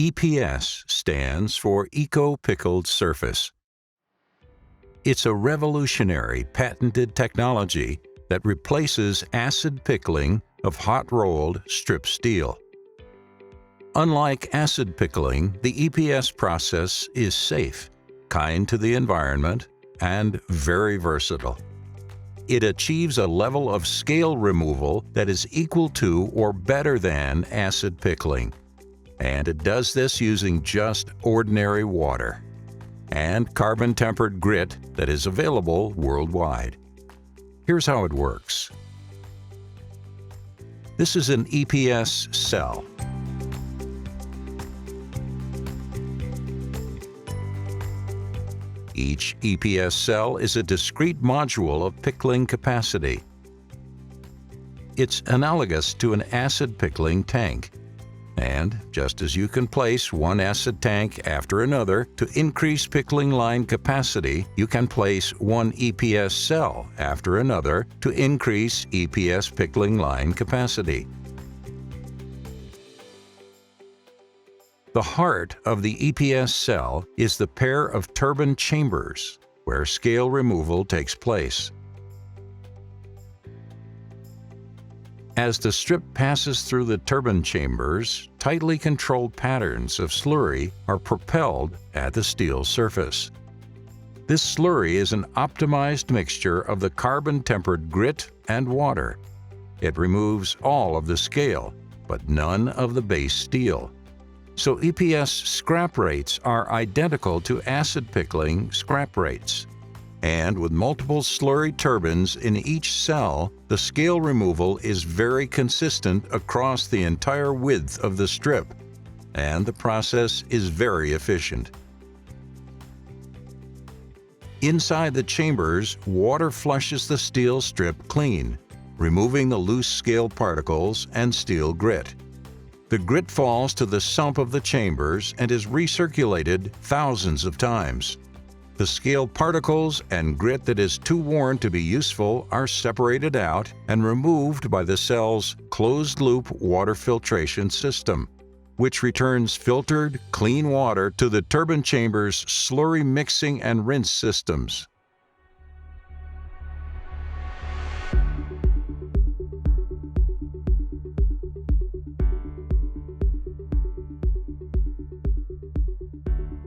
EPS stands for Eco-Pickled Surface. It's a revolutionary patented technology that replaces acid pickling of hot-rolled strip steel. Unlike acid pickling, the EPS process is safe, kind to the environment, and very versatile. It achieves a level of scale removal that is equal to or better than acid pickling. And it does this using just ordinary water and carbon-tempered grit that is available worldwide. Here's how it works. This is an EPS cell. Each EPS cell is a discrete module of pickling capacity. It's analogous to an acid pickling tank. And just as you can place one acid tank after another to increase pickling line capacity, you can place one EPS cell after another to increase EPS pickling line capacity. The heart of the EPS cell is the pair of turbine chambers, where scale removal takes place. As the strip passes through the turbine chambers, tightly controlled patterns of slurry are propelled at the steel surface. This slurry is an optimized mixture of the carbon-tempered grit and water. It removes all of the scale, but none of the base steel. So EPS scrap rates are identical to acid pickling scrap rates. And with multiple slurry turbines in each cell, the scale removal is very consistent across the entire width of the strip, and the process is very efficient. Inside the chambers, water flushes the steel strip clean, removing the loose scale particles and steel grit. The grit falls to the sump of the chambers and is recirculated thousands of times. The scale particles and grit that is too worn to be useful are separated out and removed by the cell's closed-loop water filtration system, which returns filtered, clean water to the turbine chamber's slurry mixing and rinse systems.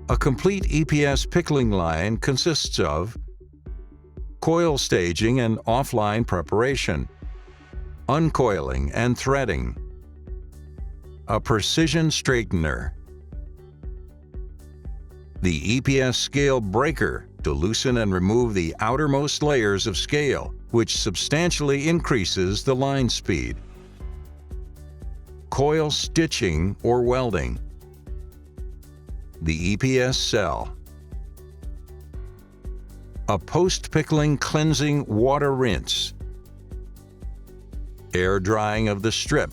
A complete EPS pickling line consists of coil staging and offline preparation, uncoiling and threading, a precision straightener, the EPS scale breaker to loosen and remove the outermost layers of scale, which substantially increases the line speed, coil stitching or welding, the EPS cell, a post-pickling cleansing water rinse, air drying of the strip,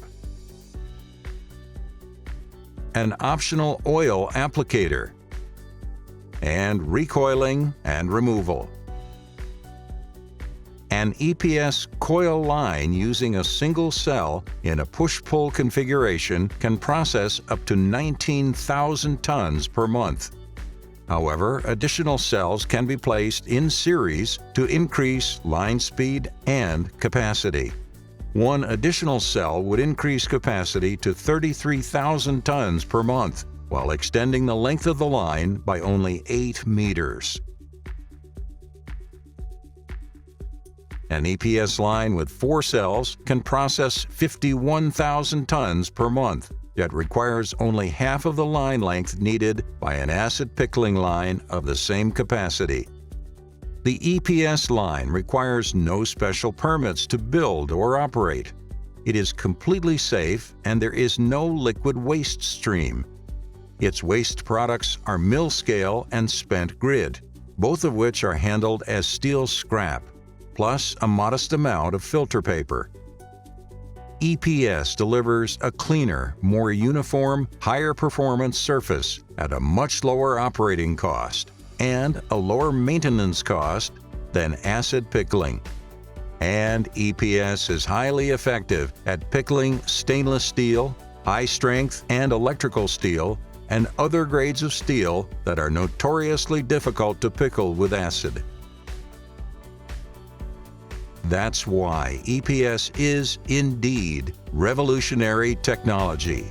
an optional oil applicator, and recoiling and removal. An EPS coil line using a single cell in a push-pull configuration can process up to 19,000 tons per month. However, additional cells can be placed in series to increase line speed and capacity. One additional cell would increase capacity to 33,000 tons per month, while extending the length of the line by only 8 meters. An EPS line with 4 cells can process 51,000 tons per month, yet requires only half of the line length needed by an acid pickling line of the same capacity. The EPS line requires no special permits to build or operate. It is completely safe and there is no liquid waste stream. Its waste products are mill scale and spent grit, both of which are handled as steel scrap, plus a modest amount of filter paper. EPS delivers a cleaner, more uniform, higher performance surface at a much lower operating cost and a lower maintenance cost than acid pickling. And EPS is highly effective at pickling stainless steel, high strength and electrical steel, and other grades of steel that are notoriously difficult to pickle with acid. That's why EPS is indeed revolutionary technology.